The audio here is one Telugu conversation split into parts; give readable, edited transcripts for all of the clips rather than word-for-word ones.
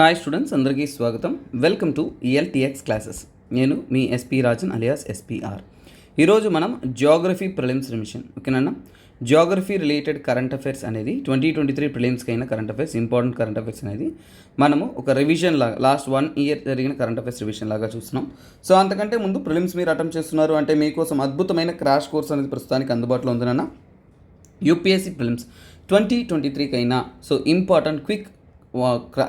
హాయ్ స్టూడెంట్స్, అందరికీ స్వాగతం. Welcome to LTX classes. నేను మీ ఎస్పీ రాజన్ అలియాస్ ఎస్పీఆర్. ఈరోజు మనం జియోగ్రఫీ ప్రిలిమ్స్ రివిజన్, ఓకేనా. జియోగ్రఫీ రిలేటెడ్ కరెంట్ అఫైర్స్ అనేది 2023 ప్రిలిమ్స్కి అయిన current affairs, important current affairs అనేది మనము ఒక రివిజన్ లాగా, లాస్ట్ 1 ఇయర్ జరిగిన కరెంట్ అఫైర్స్ రివిజన్ లాగా చూస్తున్నాం. సో అంతకంటే ముందు ప్రిలిమ్స్ మీరు అటెంప్ట్ చేస్తున్నారు అంటే మీకోసం అద్భుతమైన క్రాష్ కోర్స్ అనేది ప్రస్తుతానికి అందుబాటులో ఉందన్న యూపీఎస్సీ ప్రిలిమ్స్ 2023కి అయినా so important quick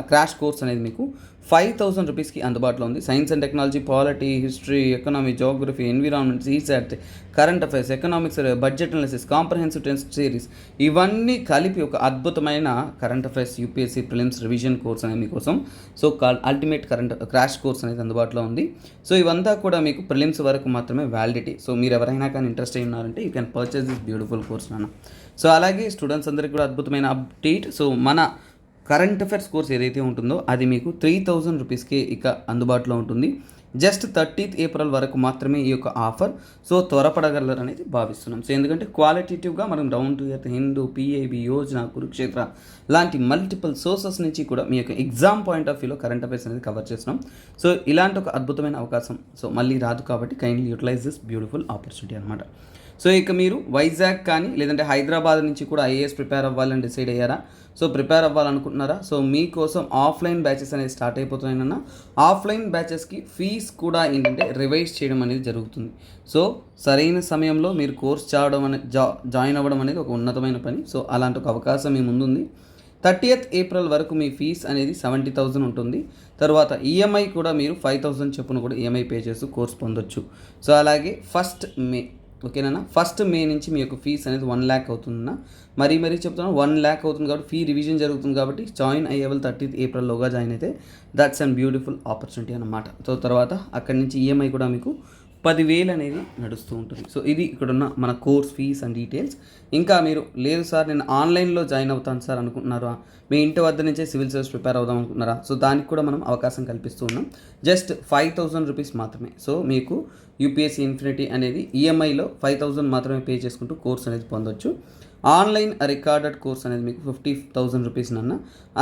crash course అనేది మీకు 5,000 రూపీస్కి అందుబాటులో ఉంది. Science and technology, polity, history, economy, geography, environment, ఈసాట్, current affairs, economics, budget analysis, comprehensive test series, ఇవన్నీ కలిపి ఒక అద్భుతమైన current affairs UPSC prelims revision course అనేది మీకోసం so ultimate current crash course అనేది అందుబాటులో ఉంది. సో ఇవంతా కూడా మీకు ప్రిలిమ్స్ వరకు మాత్రమే వ్యాలిడిటీ. సో మీరు ఎవరైనా కానీ ఇంట్రెస్ట్ అయి ఉన్నారంటే you can purchase this beautiful course నాన్న. సో అలాగే స్టూడెంట్స్ అందరికీ కూడా అద్భుతమైన అప్డేట్. సో మన కరెంట్ అఫైర్స్ కోర్స్ ఏదైతే ఉంటుందో అది మీకు 3,000 రూపీస్కే ఇక అందుబాటులో ఉంటుంది. జస్ట్ 30th ఏప్రిల్ వరకు మాత్రమే ఈ యొక్క ఆఫర్. సో త్వరపడగలరనేది భావిస్తున్నాం. సో ఎందుకంటే క్వాలిటేటివ్గా మనం down to earth, Hindu, PIB, Yojana, Kurukshetra లాంటి మల్టిపుల్ సోర్సెస్ నుంచి కూడా మీ యొక్క ఎగ్జామ్ పాయింట్ ఆఫ్ వ్యూలో కరెంట్ అఫైర్స్ అనేది కవర్ చేస్తున్నాం. సో ఇలాంటి ఒక అద్భుతమైన అవకాశం సో మళ్ళీ రాదు కాబట్టి kindly utilise this beautiful opportunity అనమాట. సో ఇక మీరు వైజాగ్ కానీ లేదంటే హైదరాబాద్ నుంచి కూడా ఐఏఎస్ ప్రిపేర్ అవ్వాలని డిసైడ్ అయ్యారా? సో ప్రిపేర్ అవ్వాలనుకుంటున్నారా? సో మీకోసం ఆఫ్లైన్ బ్యాచెస్ అనేది స్టార్ట్ అయిపోతున్నాయన్న. ఆఫ్లైన్ బ్యాచెస్కి ఫీజ్ కూడా ఏంటంటే రివైజ్ చేయడం అనేది జరుగుతుంది. సో సరైన సమయంలో మీరు కోర్స్ జాయిన్ అవ్వడం అనేది ఒక ఉన్నతమైన పని. సో అలాంటి ఒక అవకాశం మీ ముందుంది. 30th ఏప్రిల్ వరకు మీ ఫీజ్ అనేది 70,000 ఉంటుంది. తర్వాత ఈఎంఐ కూడా మీరు 5,000 చొప్పున కూడా ఈఎంఐ పే చేస్తూ కోర్స్ పొందొచ్చు. సో అలాగే 1st మే, ఓకేనా, 1st మే నుంచి మీ యొక్క ఫీజ్ అనేది 1 lakh అవుతుందన్న. మరీ చెప్తున్నాను, 1 lakh అవుతుంది కాబట్టి ఫీ రివిజన్ జరుగుతుంది కాబట్టి జాయిన్ అయ్యేవాళ్ళు 30th ఏప్రిల్లోగా జాయిన్ అయితే దట్స్ అండ్ బ్యూటిఫుల్ ఆపర్చునిటీ అన్నమాట. సో తర్వాత అక్కడి నుంచి ఈఎంఐ కూడా మీకు 10,000 అనేది నడుస్తూ ఉంటుంది. సో ఇది ఇక్కడున్న మన కోర్స్ ఫీజ్ అండ్ డీటెయిల్స్. ఇంకా మీరు లేదు సార్ నేను ఆన్లైన్లో జాయిన్ అవుతాను సార్ అనుకుంటున్నారా, మీ ఇంటి వద్ద నుంచే సివిల్ సర్వీస్ ప్రిపేర్ అవుదాం అనుకుంటున్నారా, సో దానికి కూడా మనం అవకాశం కల్పిస్తూ ఉన్నాం. జస్ట్ 5,000 రూపీస్ మాత్రమే. సో మీకు యూపీఎస్సీ ఇన్ఫినిటీ అనేది ఈఎంఐలో 5,000 మాత్రమే పే చేసుకుంటూ కోర్స్ అనేది పొందొచ్చు. ఆన్లైన్ రికార్డెడ్ కోర్స్ అనేది మీకు 50,000 రూపీస్ నన్న.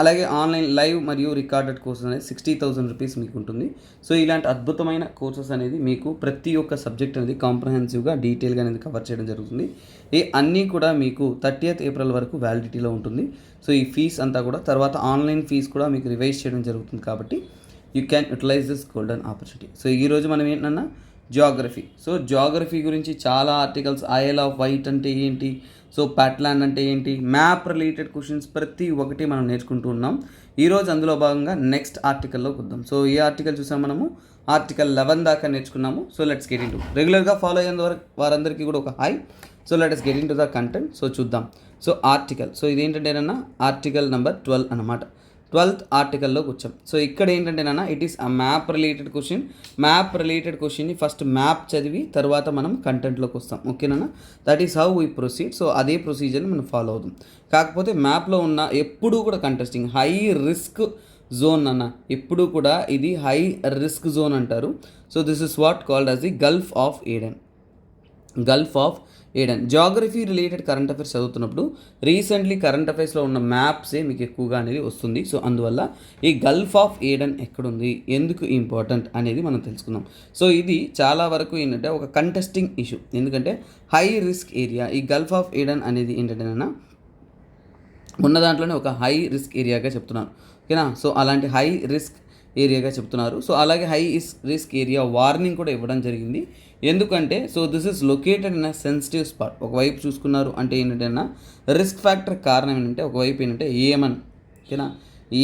అలాగే ఆన్లైన్ లైవ్ మరియు రికార్డెడ్ కోర్స్ అనేది 60,000 రూపీస్ మీకు ఉంటుంది. సో ఇలాంటి అద్భుతమైన కోర్సెస్ అనేది మీకు ప్రతి ఒక్క సబ్జెక్ట్ అనేది కాంప్రహెన్సివ్గా డీటెయిల్గా అనేది కవర్ చేయడం జరుగుతుంది. ఈ అన్నీ కూడా మీకు 30th ఏప్రిల్ వరకు వ్యాలిడిటీలో ఉంటుంది. సో ఈ ఫీజ్ అంతా కూడా తర్వాత ఆన్లైన్ ఫీజ్ కూడా మీకు రివైజ్ చేయడం జరుగుతుంది కాబట్టి you can utilise this golden opportunity. So ఈరోజు మనం ఏంటన్నా జియోగ్రఫీ. సో జియోగ్రఫీ గురించి చాలా ఆర్టికల్స్, ఐల్ ఆఫ్ వైట్ అంటే ఏంటి, సో ప్యాట్లాండ్ అంటే ఏంటి, మ్యాప్ రిలేటెడ్ క్వశ్చన్స్ ప్రతి ఒక్కటి మనం నేర్చుకుంటూ ఉన్నాం. ఈరోజు అందులో భాగంగా నెక్స్ట్ ఆర్టికల్లోకి వద్దాం. సో ఈ ఆర్టికల్ చూసాం మనము, ఆర్టికల్ 11 దాకా నేర్చుకున్నాము. So let's get in to రెగ్యులర్గా ఫాలో అయ్యేంత వరకు వారందరికీ కూడా ఒక hi. So let's get in to the content. So చూద్దాం. సో ఆర్టికల్, సో ఇదేంటంటేనన్నా ఆర్టికల్ నెంబర్ 12 అనమాట. 12th ఆర్టికల్లోకి వచ్చాం. సో ఇక్కడ ఏంటంటేనన్నా it is a map related question. Map related క్వశ్చన్ని ఫస్ట్ మ్యాప్ చదివి తర్వాత మనం కంటెంట్లోకి వస్తాం, ఓకేనా. That is how we proceed. So అదే ప్రొసీజర్ని మనం ఫాలో అవుతాం. కాకపోతే మ్యాప్లో ఉన్న ఎప్పుడూ కూడా కంటెస్టింగ్ హై రిస్క్ జోన్ అన్న, ఎప్పుడూ కూడా ఇది హై రిస్క్ జోన్ అంటారు. So this is what called as the Gulf of Aden. Gulf of Aiden. Geography related current affairs చదువుతున్నప్పుడు రీసెంట్లీ కరెంట్ అఫైర్స్లో ఉన్న మ్యాప్సే మీకు ఎక్కువగా అనేది వస్తుంది. సో అందువల్ల ఈ గల్ఫ్ ఆఫ్ ఏడెన్ ఎక్కడుంది, ఎందుకు ఇంపార్టెంట్ అనేది మనం తెలుసుకుందాం. సో ఇది చాలా వరకు ఏంటంటే ఒక కంటెస్టింగ్ ఇష్యూ, ఎందుకంటే హై రిస్క్ ఏరియా. ఈ గల్ఫ్ ఆఫ్ ఏడెన్ అనేది ఏంటంటే ఉన్న దాంట్లోనే ఒక హై రిస్క్ ఏరియాగా చెప్తున్నారు, ఓకేనా. సో అలాంటి హై రిస్క్ ఏరియాగా చెప్తున్నారు. సో అలాగే హై రిస్క్ ఏరియా వార్నింగ్ కూడా ఇవ్వడం జరిగింది. ఎందుకంటే so this is located in a sensitive spot. ఒకవైపు చూసుకున్నారు అంటే ఏంటంటే రిస్క్ ఫ్యాక్టర్ కారణం ఏంటంటే ఒకవైపు ఏంటంటే ఏమన్, ఓకేనా,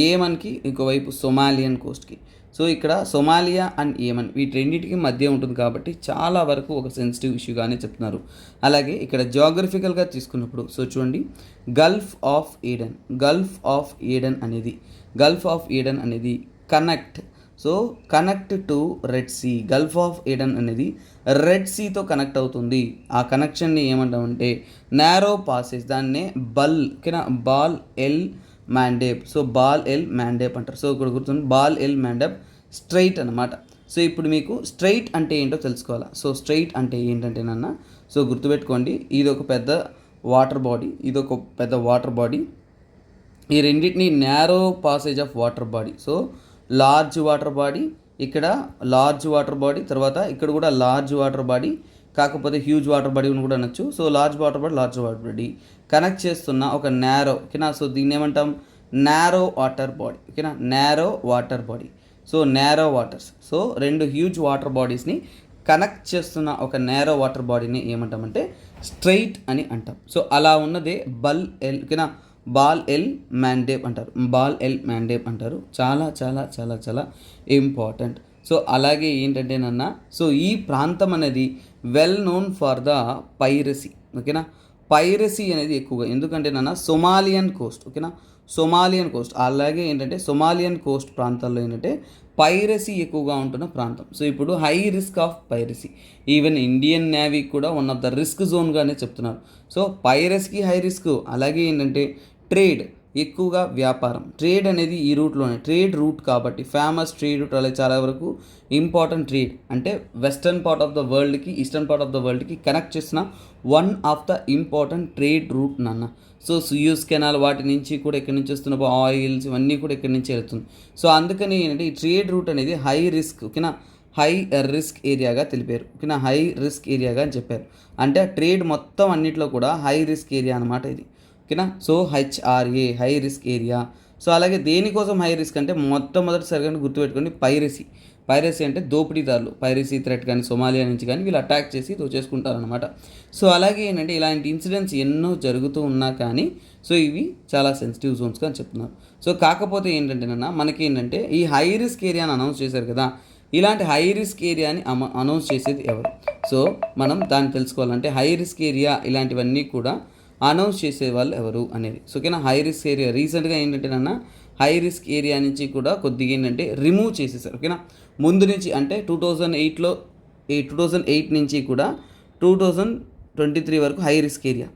ఏమన్కి ఇంకోవైపు సొమాలియన్ కోస్ట్కి. సో ఇక్కడ సొమాలియా అండ్ ఏమన్ వీటి రెండింటికి మధ్య ఉంటుంది కాబట్టి చాలా వరకు ఒక సెన్సిటివ్ ఇష్యూగానే చెప్తున్నారు. అలాగే ఇక్కడ జియోగ్రఫికల్గా తీసుకున్నప్పుడు సో చూడండి, Gulf of Aden. Gulf of Aden అనేది connect, so connect to Red Sea. Gulf of Aden అనేది రెడ్ సీతో కనెక్ట్ అవుతుంది. ఆ కనెక్షన్ని ఏమంటామంటే నారో పాసేజ్, దాన్నే బల్, ఓకేనా, Bab el Mandeb. So Bab el Mandeb అంటారు. సో ఇక్కడ గుర్తుంది, బాల్ ఎల్ మ్యాండేబ్ స్ట్రైట్ అనమాట. సో ఇప్పుడు మీకు స్ట్రైట్ అంటే ఏంటో తెలుసుకోవాలా. సో స్ట్రైట్ అంటే ఏంటంటేనన్నా సో గుర్తుపెట్టుకోండి, ఇది ఒక పెద్ద వాటర్ బాడీ, ఈ రెండింటిని narrow passage of water body. So large water body, ఇక్కడ లార్జ్ వాటర్ బాడీ, తర్వాత ఇక్కడ కూడా లార్జ్ వాటర్ బాడీ, కాకపోతే హ్యూజ్ వాటర్ బాడీ అని కూడా అనొచ్చు. So large water body connect చేస్తున్న ఒక నేరో, ఓకేనా. సో దీన్ని ఏమంటాం, నేరో వాటర్ బాడీ, ఓకేనా, narrow water body. So narrow waters, so రెండు హ్యూజ్ వాటర్ బాడీస్ని కనెక్ట్ చేస్తున్న ఒక నేరో వాటర్ బాడీని ఏమంటామంటే స్ట్రైట్ అని అంటాం. సో అలా ఉన్నదే ఓకేనా, బాల్ ఎల్ మ్యాండేబ్ అంటారు, బాల్ ఎల్ మ్యాండేబ్ అంటారు. చాలా చాలా చాలా చాలా ఇంపార్టెంట్. సో అలాగే ఏంటంటే నన్న, సో ఈ ప్రాంతం అనేది well known for the piracy, ఓకేనా. పైరసీ అనేది ఎక్కువగా, ఎందుకంటే నాన్న సొమాలియన్ కోస్ట్, ఓకేనా, సొమాలియన్ కోస్ట్, అలాగే ఏంటంటే సొమాలియన్ కోస్ట్ ప్రాంతాల్లో ఏంటంటే పైరసీ ఎక్కువగా ఉంటున్న ప్రాంతం. సో ఇప్పుడు high risk of piracy, even Indian navy కూడా వన్ ఆఫ్ ద రిస్క్ జోన్గానే చెప్తున్నారు. సో పైరసీకి హై రిస్క్, అలాగే ఏంటంటే ట్రేడ్ ఎక్కువగా, వ్యాపారం, ట్రేడ్ అనేది ఈ రూట్లోనే, ట్రేడ్ రూట్ కాబట్టి ఫేమస్ ట్రేడ్ రూట్, అలాగే చాలా వరకు ఇంపార్టెంట్ ట్రేడ్, అంటే వెస్టర్న్ పార్ట్ ఆఫ్ ద వరల్డ్కి ఈస్టర్న్ పార్ట్ ఆఫ్ ద వరల్డ్కి కనెక్ట్ చేసిన one of the important trade route నాన్న. సో సుయూజ్ కెనాల్ వాటి నుంచి కూడా ఇక్కడి నుంచి వస్తున్న ఆయిల్స్ ఇవన్నీ కూడా ఇక్కడి నుంచి వెళ్తుంది. సో అందుకని ఏంటంటే ఈ ట్రేడ్ రూట్ అనేది హై రిస్క్, ఓకేనా, హై రిస్క్ ఏరియాగా తెలిపారు, ఓకేనా, హై రిస్క్ ఏరియాగా అని చెప్పారు. అంటే ట్రేడ్ మొత్తం అన్నింటిలో కూడా హై రిస్క్ ఏరియా అనమాట ఇది, ఓకేనా. So HRA, high risk area. So అలాగే దేనికోసం హై రిస్క్ అంటే మొట్టమొదటిసారిగా గుర్తుపెట్టుకోండి, పైరసీ అంటే దోపిడీదారులు, పైరసీ థ్రెట్ కానీ సొమాలియా నుంచి కానీ వీళ్ళు అటాక్ చేసి దోచేసుకుంటారనమాట. సో అలాగే ఏంటంటే ఇలాంటి ఇన్సిడెంట్స్ ఎన్నో జరుగుతూ ఉన్నా కానీ సో ఇవి చాలా సెన్సిటివ్ జోన్స్గా అని చెప్తున్నారు. సో కాకపోతే ఏంటంటే మనకి ఏంటంటే ఈ హై రిస్క్ ఏరియాని అనౌన్స్ చేశారు కదా, ఇలాంటి హై రిస్క్ ఏరియాని అనౌన్స్ చేసేది ఎవరు? సో మనం దాన్ని తెలుసుకోవాలంటే హై రిస్క్ ఏరియా ఇలాంటివన్నీ కూడా అనౌన్స్ చేసే వాళ్ళు ఎవరు అనేది. సో ఓకేనా, హై రిస్క్ ఏరియా రీసెంట్గా ఏంటంటే హై రిస్క్ ఏరియా నుంచి కూడా కొద్దిగా ఏంటంటే రిమూవ్ చేసేసారు, ఓకేనా. ముందు నుంచి అంటే 2008 నుంచి కూడా 2023 వరకు హై రిస్క్ ఏరియా.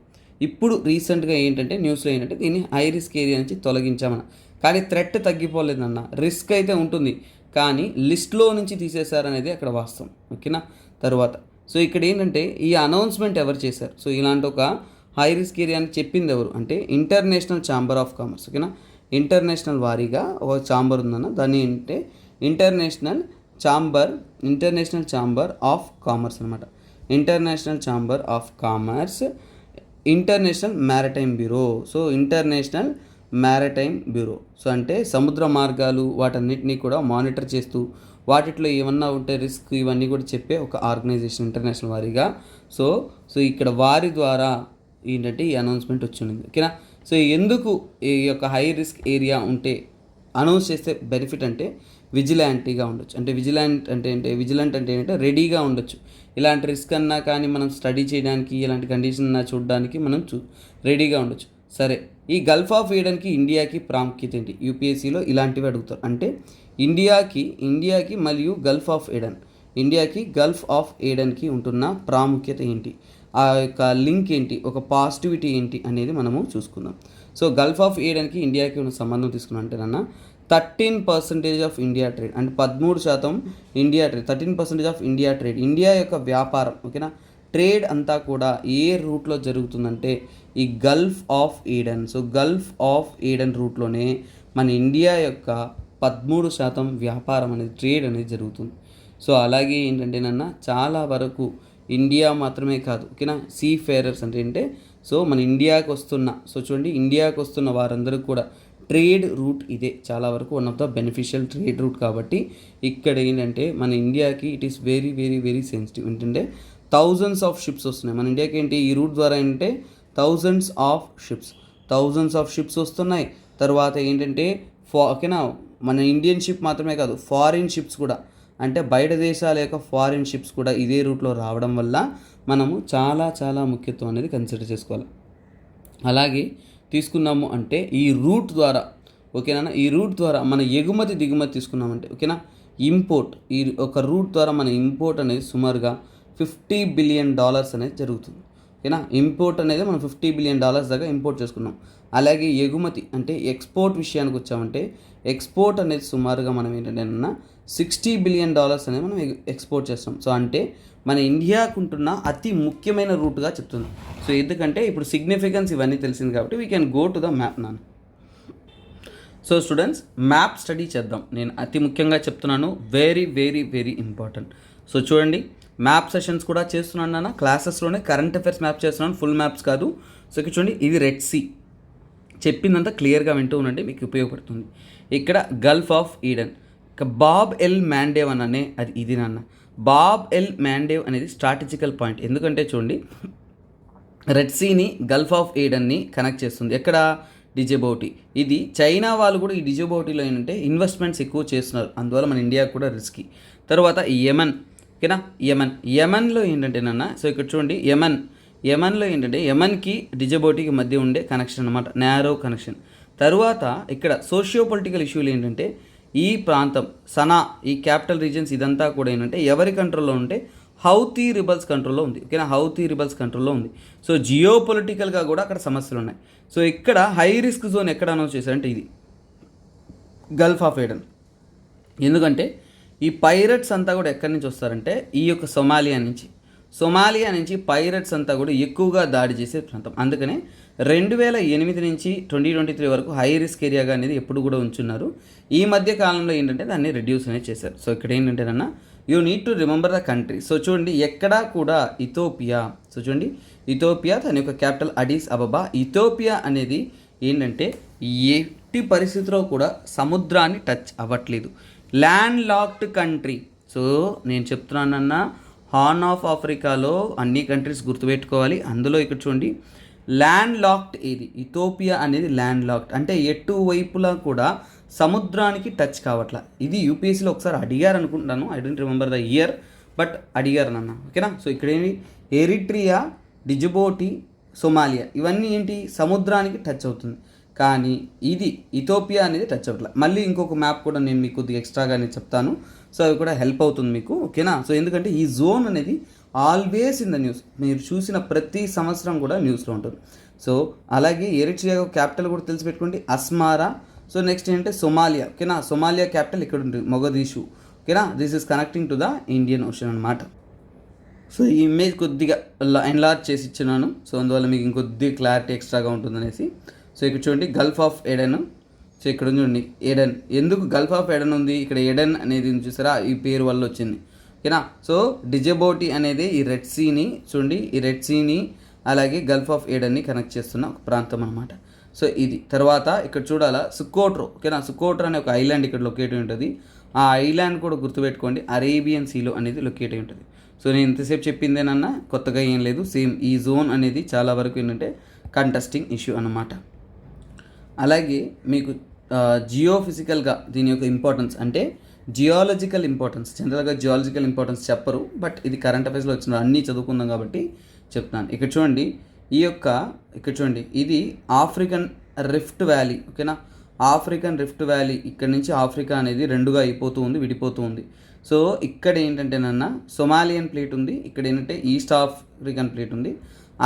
ఇప్పుడు రీసెంట్గా ఏంటంటే న్యూస్లో ఏంటంటే దీన్ని హై రిస్క్ ఏరియా నుంచి తొలగించామన్న, కానీ థ్రెట్ తగ్గిపోలేదన్న, రిస్క్ అయితే ఉంటుంది కానీ లిస్ట్లో నుంచి తీసేశారనేది అక్కడ వాస్తవం, ఓకేనా. తర్వాత సో ఇక్కడ ఏంటంటే ఈ అనౌన్స్మెంట్ ఎవరు చేశారు? సో ఇలాంటి ఒక హై రిస్క్ ఏరియా అని చెప్పింది ఎవరు అంటే ఇంటర్నేషనల్ ఛాంబర్ ఆఫ్ కామర్స్, ఓకేనా. ఇంటర్నేషనల్ వారీగా ఒక ఛాంబర్ ఉందన్న, దాన్ని అంటే ఇంటర్నేషనల్ ఛాంబర్ ఆఫ్ కామర్స్ అనమాట. International chamber of commerce, international maritime bureau. So international maritime bureau, so అంటే సముద్ర మార్గాలు వాటన్నిటినీ కూడా మానిటర్ చేస్తూ వాటిలో ఏమన్నా ఉంటే రిస్క్ ఇవన్నీ కూడా చెప్పే ఒక ఆర్గనైజేషన్ ఇంటర్నేషనల్ వారీగా. సో ఇక్కడ వారి ద్వారా ఏంటంటే ఈ అనౌన్స్మెంట్ వచ్చింది, ఓకేనా. సో ఎందుకు ఈ యొక్క హై రిస్క్ ఏరియా ఉంటే అనౌన్స్ చేస్తే బెనిఫిట్ అంటే విజిలాంటీగా ఉండొచ్చు. అంటే విజిలెంట్ అంటే ఏంటంటే రెడీగా ఉండొచ్చు. ఇలాంటి రిస్క్ అన్నా కానీ మనం స్టడీ చేయడానికి, ఇలాంటి కండిషన్ అన్నా చూడడానికి మనం రెడీగా ఉండొచ్చు. సరే, ఈ గల్ఫ్ ఆఫ్ ఏడెన్కి ఇండియాకి ప్రాముఖ్యత ఏంటి? యూపీఎస్సీలో ఇలాంటివి అడుగుతారు. అంటే ఇండియాకి మరియు గల్ఫ్ ఆఫ్ ఏడెన్కి ఉంటున్న ప్రాముఖ్యత ఏంటి, ఆ యొక్క లింక్ ఏంటి, ఒక పాజిటివిటీ ఏంటి అనేది మనము చూసుకుందాం. సో గల్ఫ్ ఆఫ్ ఏడెన్కి ఇండియాకి ఉన్న సంబంధం తీసుకున్నాం అంటే 13% ఆఫ్ ఇండియా ట్రేడ్, అంటే 13% India trade, 13% of India trade, India యొక్క వ్యాపారం, ఓకేనా, ట్రేడ్ అంతా కూడా ఏ రూట్లో జరుగుతుందంటే ఈ Gulf of Aden. So Gulf of Aden రూట్లోనే మన ఇండియా యొక్క 13% వ్యాపారం అనేది, ట్రేడ్ అనేది జరుగుతుంది. సో అలాగే ఏంటంటే చాలా వరకు ఇండియా మాత్రమే కాదు, ఓకేనా, సీ ఫేరర్స్ అంటే సో మన ఇండియాకి వస్తున్న వారందరూ కూడా ట్రేడ్ రూట్ ఇదే చాలా వరకు one of the beneficial trade route. కాబట్టి ఇక్కడ ఏంటంటే మన ఇండియాకి it is very very very sensitive. ఏంటంటే థౌజండ్స్ ఆఫ్ షిప్స్ వస్తున్నాయి మన ఇండియాకి. ఏంటి ఈ రూట్ ద్వారా అంటే థౌజండ్స్ ఆఫ్ షిప్స్ వస్తున్నాయి. తర్వాత ఏంటంటే ఓకేనా, మన ఇండియన్ షిప్ మాత్రమే కాదు, ఫారిన్ షిప్స్ కూడా, అంటే బయట దేశాల యొక్క ఫారిన్ షిప్స్ కూడా ఇదే రూట్లో రావడం వల్ల మనము చాలా చాలా ముఖ్యత్వం అనేది కన్సిడర్ చేసుకోవాలి. అలాగే తీసుకున్నాము అంటే ఈ రూట్ ద్వారా, ఓకేనా, ఈ రూట్ ద్వారా మన ఎగుమతి దిగుమతి తీసుకున్నామంటే, ఓకేనా, ఇంపోర్ట్, ఈ ఒక రూట్ ద్వారా మన ఇంపోర్ట్ అనేది సుమారుగా $50 బిలియన్ అనేది జరుగుతుంది, ఓకేనా. ఇంపోర్ట్ అనేది మనం $50 బిలియన్ దాకా ఇంపోర్ట్ చేసుకున్నాం. అలాగే ఎగుమతి అంటే ఎక్స్పోర్ట్ విషయానికి వచ్చామంటే ఎక్స్పోర్ట్ అనేది సుమారుగా మనం ఏంటంటే $60 బిలియన్ అనేది మనం ఎక్స్పోర్ట్ చేస్తాం. సో అంటే మన ఇండియాకు ఉంటున్న అతి ముఖ్యమైన రూట్గా చెప్తుంది. సో ఎందుకంటే ఇప్పుడు సిగ్నిఫికెన్స్ ఇవన్నీ తెలిసింది కాబట్టి we can go to the map నాన్న. సో స్టూడెంట్స్, మ్యాప్ స్టడీ చేద్దాం. నేను అతి ముఖ్యంగా చెప్తున్నాను, very very very important. So చూడండి, మ్యాప్ సెషన్స్ కూడా చేస్తున్నాను నాన్న, క్లాసెస్లోనే కరెంట్ అఫైర్స్ మ్యాప్ చేస్తున్నాను, ఫుల్ మ్యాప్స్ కాదు. సో ఇక్కడ చూడండి, ఇది రెడ్ సీ. చెప్పిందంతా క్లియర్గా వింటూ ఉండండి, మీకు ఉపయోగపడుతుంది. ఇక్కడ Gulf of Aden, Bab el Mandeb అనే అది ఇది నాన్న. బాబ్ ఎల్ మ్యాండేవ్ అనేది స్ట్రాటజికల్ పాయింట్. ఎందుకంటే చూడండి, రెడ్ సీని గల్ఫ్ ఆఫ్ ఈడన్ని కనెక్ట్ చేస్తుంది. ఎక్కడ? డిజిబౌటి. ఇది చైనా వాళ్ళు కూడా ఈ డిజిబౌటిలో ఏంటంటే ఇన్వెస్ట్మెంట్స్ ఎక్కువ చేస్తున్నారు, అందువల్ల మన ఇండియా కూడా రిస్కీ. తర్వాత యెమెన్, ఓకేనా? యెమెన్లో ఏంటంటే నాన్న, సో ఇక్కడ చూడండి, యెమెన్లో ఏంటంటే యెమెన్కి డిజిబౌటికి మధ్య ఉండే కనెక్షన్ అనమాట, నేరో కనెక్షన్. తర్వాత ఇక్కడ సోషియో పొలిటికల్ ఇష్యూలు ఏంటంటే, ఈ ప్రాంతం సనా, ఈ క్యాపిటల్ రీజన్స్ ఇదంతా కూడా ఏంటంటే ఎవరి కంట్రోల్లో ఉంటే హౌతీ రిబల్స్ కంట్రోల్లో ఉంది, ఓకేనా? హౌతీ రిబల్స్ కంట్రోల్లో ఉంది. సో జియో పొలిటికల్గా కూడా అక్కడ సమస్యలు ఉన్నాయి. సో ఇక్కడ హై రిస్క్ జోన్ ఎక్కడ అనౌన్స్ చేశారంటే ఇది గల్ఫ్ ఆఫ్ ఏడెన్. ఎందుకంటే ఈ పైరట్స్ అంతా కూడా ఎక్కడి నుంచి వస్తారంటే ఈ యొక్క సొమాలియా నుంచి పైరట్స్ అంతా కూడా ఎక్కువగా దాడి చేసే ప్రాంతం. అందుకనే 2008 నుంచి 2023 వరకు హై రిస్క్ ఏరియాగా అనేది ఎప్పుడు కూడా ఉంచున్నారు. ఈ మధ్య కాలంలో ఏంటంటే దాన్ని రెడ్యూస్ అనేది చేశారు. సో ఇక్కడ ఏంటంటేనన్నా, you need to remember the country. So చూడండి, ఎక్కడా కూడా ఇథోపియా. సో చూడండి, ఇథోపియా, దాని యొక్క క్యాపిటల్ అడిస్ అబబా. ఇథోపియా అనేది ఏంటంటే ఎట్టి పరిస్థితిలో కూడా సముద్రాన్ని టచ్ అవ్వట్లేదు, ల్యాండ్ లాక్డ్ కంట్రీ. సో నేను చెప్తున్నానన్నా, హార్న్ ఆఫ్ ఆఫ్రికాలో అన్ని కంట్రీస్ గుర్తుపెట్టుకోవాలి. అందులో ఇక్కడ చూడండి, ల్యాండ్ లాక్డ్ ఏది ఇథోపియా అనేది, ల్యాండ్ లాక్డ్ అంటే ఎటు వైపులా కూడా సముద్రానికి టచ్ కావట్లా. ఇది యూపీఎస్సీలో ఒకసారి అడిగారు అనుకుంటాను, I don't remember the year, but అడిగారు నన్న, ఓకేనా? సో ఇక్కడ ఏంటి, ఎరిట్రియా, డిజిబౌటి, సొమాలియా ఇవన్నీ ఏంటి సముద్రానికి టచ్ అవుతుంది, కానీ ఇది ఇథోపియా అనేది టచ్ అవ్వట్లేదు. మళ్ళీ ఇంకొక మ్యాప్ కూడా నేను మీకు కొద్దిగా ఎక్స్ట్రాగానే చెప్తాను, సో అవి కూడా హెల్ప్ అవుతుంది మీకు, ఓకేనా? సో ఎందుకంటే ఈ జోన్ అనేది ఆల్వేస్ ఇన్ ద న్యూస్, మీరు చూసిన ప్రతి సంవత్సరం కూడా న్యూస్లో ఉంటుంది. సో అలాగే ఎరిట్రియా క్యాపిటల్ కూడా తెలిసి పెట్టుకోండి, అస్మారా. సో నెక్స్ట్ ఏంటంటే సొమాలియా, ఓకేనా? సొమాలియా క్యాపిటల్ ఇక్కడ ఉంటుంది, మొగదీషు, ఓకేనా? This is connecting to the Indian ocean అనమాట. సో ఈ ఇమేజ్ కొద్దిగా ఎన్లార్జ్ చేసి ఇచ్చినాను, సో అందువల్ల మీకు ఇంకొద్దిగా క్లారిటీ ఎక్స్ట్రాగా ఉంటుందనేసి. సో ఇక్కడ చూడండి, గల్ఫ్ ఆఫ్ ఎడెన్. సో ఇక్కడ చూడండి ఎడెన్, ఎందుకు గల్ఫ్ ఆఫ్ ఎడెన్ ఉంది ఇక్కడ, ఎడెన్ అనేది చూసారా, ఈ పేరు వల్ల వచ్చింది, ఓకేనా? సో డిజిబౌటి అనేది ఈ రెడ్ సీని చూడండి, ఈ రెడ్ సీని అలాగే గల్ఫ్ ఆఫ్ ఏడన్ని కనెక్ట్ చేస్తున్న ఒక ప్రాంతం అనమాట. సో ఇది తర్వాత ఇక్కడ చూడాలా, సుకోట్రో, ఓకేనా? సుకోట్రో అనే ఒక ఐలాండ్ ఇక్కడ లొకేట్ అయి ఉంటుంది. ఆ ఐలాండ్ కూడా గుర్తుపెట్టుకోండి, అరేబియన్ సీలో అనేది లొకేట్ అయి ఉంటుంది. సో నేను ఇంతసేపు చెప్పిందేనన్నా, కొత్తగా ఏం లేదు, సేమ్. ఈ జోన్ అనేది చాలా వరకు ఏంటంటే కంటెస్టింగ్ ఇష్యూ అన్నమాట. అలాగే మీకు జియోఫిజికల్గా దీని యొక్క ఇంపార్టెన్స్ అంటే జియాలజికల్ ఇంపార్టెన్స్, జనరల్గా జియాలజికల్ ఇంపార్టెన్స్ చెప్పరు, బట్ ఇది కరెంట్ అఫైర్స్లో వచ్చిన అన్నీ చదువుకుందాం కాబట్టి చెప్తాను. ఇక్కడ చూడండి, ఇక్కడ చూడండి, ఇది ఆఫ్రికన్ రిఫ్ట్ వ్యాలీ, ఓకేనా? ఆఫ్రికన్ రిఫ్ట్ వ్యాలీ, ఇక్కడ నుంచి ఆఫ్రికా అనేది రెండుగా అయిపోతూ ఉంది, విడిపోతూ ఉంది. సో ఇక్కడ ఏంటంటేనన్నా సొమాలియన్ ప్లేట్ ఉంది, ఇక్కడ ఏంటంటే ఈస్ట్ ఆఫ్రికన్ ప్లేట్ ఉంది,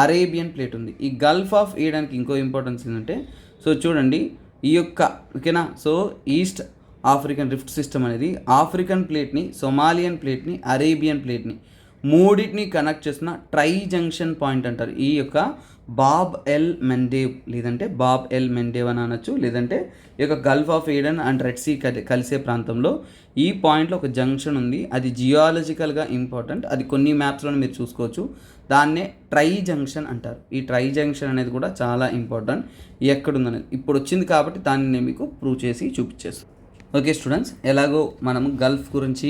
అరేబియన్ ప్లేట్ ఉంది. ఈ గల్ఫ్ ఆఫ్ ఏడెన్కి ఇంకో ఇంపార్టెన్స్ ఏంటంటే, సో చూడండి ఈ యొక్క, ఓకేనా? So east African rift system అనేది ఆఫ్రికన్ ప్లేట్ని, సొమాలియన్ ప్లేట్ని, అరేబియన్ ప్లేట్ని మూడింటిని కనెక్ట్ చేసిన ట్రై జంక్షన్ పాయింట్ అంటారు. ఈ యొక్క బాబ్ ఎల్ మెండేవ్, లేదంటే బాబ్ ఎల్ మెండేవ్ అని అనొచ్చు, లేదంటే ఈ యొక్క Gulf of Aden and Red Sea కలిసే ప్రాంతంలో ఈ పాయింట్లో ఒక జంక్షన్ ఉంది. అది జియాలజికల్గా ఇంపార్టెంట్, అది కొన్ని మ్యాప్స్లో మీరు చూసుకోవచ్చు. దాన్నే ట్రై జంక్షన్ అంటారు. ఈ ట్రై జంక్షన్ అనేది కూడా చాలా ఇంపార్టెంట్, ఎక్కడుందనేది ఇప్పుడు వచ్చింది కాబట్టి దాన్ని నేను మీకు ప్రూవ్ చేసి చూపించేస్తాను. ఓకే స్టూడెంట్స్, ఎలాగో మనము గల్ఫ్ గురించి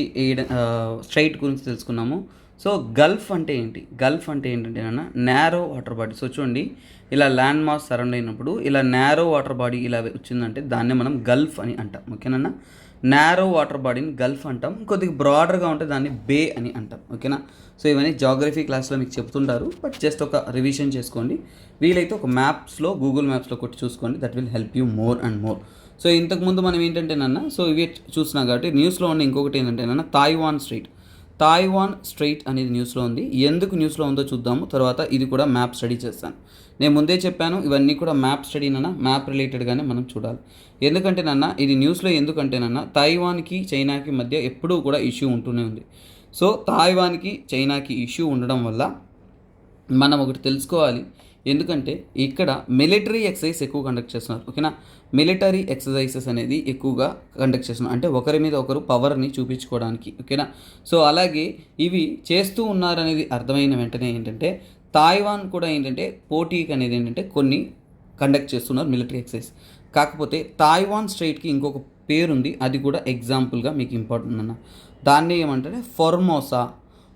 స్ట్రైట్ గురించి తెలుసుకున్నాము. సో గల్ఫ్ అంటే ఏంటి? గల్ఫ్ అంటే ఏంటంటే నేరో వాటర్ బాడీ. సో చూడండి, ఇలా ల్యాండ్ మాస్ సరౌండ్ అయినప్పుడు ఇలా నేరో వాటర్ బాడీ ఇలా వచ్చిందంటే దాన్నే మనం గల్ఫ్ అని అంటాం, ఓకేనా? నేరో వాటర్ బాడీని గల్ఫ్ అంటాం, కొద్దిగా బ్రాడర్గా ఉంటే దాన్ని బే అని అంటాం, ఓకేనా? సో ఇవన్నీ జాగ్రఫీ క్లాస్లో మీకు చెప్తుంటారు, బట్ జస్ట్ ఒక రివిజన్ చేసుకోండి. వీలైతే ఒక మ్యాప్స్లో, గూగుల్ మ్యాప్స్లో కొట్టి చూసుకోండి, that will help you more and more. So ఇంతకుముందు మనం ఏంటంటేనన్నా, సో ఇవి చూసినాం కాబట్టి న్యూస్లో ఉన్న ఇంకొకటి ఏంటంటేనన్నా తాయివాన్ స్ట్రైట్ అనేది న్యూస్లో ఉంది. ఎందుకు న్యూస్లో ఉందో చూద్దాము, తర్వాత ఇది కూడా మ్యాప్ స్టడీ చేస్తాను. నేను ముందే చెప్పాను, ఇవన్నీ కూడా మ్యాప్ స్టడీనన్నా, మ్యాప్ రిలేటెడ్గానే మనం చూడాలి. ఎందుకంటేనన్నా ఇది న్యూస్లో ఎందుకంటేనన్నా తైవాన్కి చైనాకి మధ్య ఎప్పుడూ కూడా ఇష్యూ ఉంటూనే ఉంది. సో తైవాన్కి చైనాకి ఇష్యూ ఉండడం వల్ల మనం ఒకటి తెలుసుకోవాలి, ఎందుకంటే ఇక్కడ మిలిటరీ ఎక్సర్సైజ్ ఎక్కువ కండక్ట్ చేస్తున్నారు. ఓకేనా, మిలిటరీ ఎక్సర్సైజెస్ అనేది ఎక్కువగా కండక్ట్ చేస్తున్నారు, అంటే ఒకరి మీద ఒకరు పవర్ని చూపించుకోవడానికి. ఓకేనా, సో అలాగే ఇవి చేస్తూ ఉన్నారనేది అర్థమైన వెంటనే ఏంటంటే తాయివాన్ కూడా ఏంటంటే పోటీకి అనేది ఏంటంటే కొన్ని కండక్ట్ చేస్తున్నారు మిలిటరీ ఎక్సర్సైజ్. కాకపోతే తాయివాన్ స్ట్రైట్కి ఇంకొక పేరుంది, అది కూడా ఎగ్జాంపుల్గా మీకు ఇంపార్టెంట్ అన్న. దాన్ని ఏమంటే ఫోర్మోసా.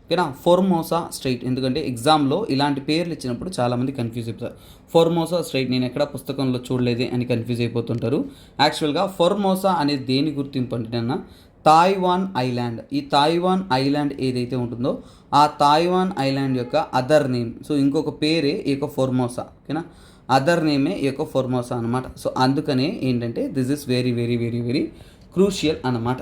ఓకేనా, ఫోర్మోసా స్ట్రైట్. ఎందుకంటే ఎగ్జామ్లో ఇలాంటి పేర్లు ఇచ్చినప్పుడు చాలామంది కన్ఫ్యూజ్ అయిపోతారు. ఫోర్మోసా స్ట్రైట్ నేను ఎక్కడ పుస్తకంలో చూడలేదే అని కన్ఫ్యూజ్ అయిపోతుంటారు. యాక్చువల్గా ఫోర్మోసా అనేది దేని గుర్తింపు అంటే తాయివాన్ ఐలాండ్. ఈ తాయివాన్ ఐలాండ్ ఏదైతే ఉంటుందో ఆ తాయివాన్ ఐలాండ్ యొక్క అదర్ నేమ్, సో ఇంకొక పేరే ఈ యొక్క ఫోర్మోసా. ఓకేనా, అదర్ నేమే ఈ యొక్క ఫోర్మోసా అనమాట. సో అందుకనే ఏంటంటే this is very very very very crucial అన్నమాట.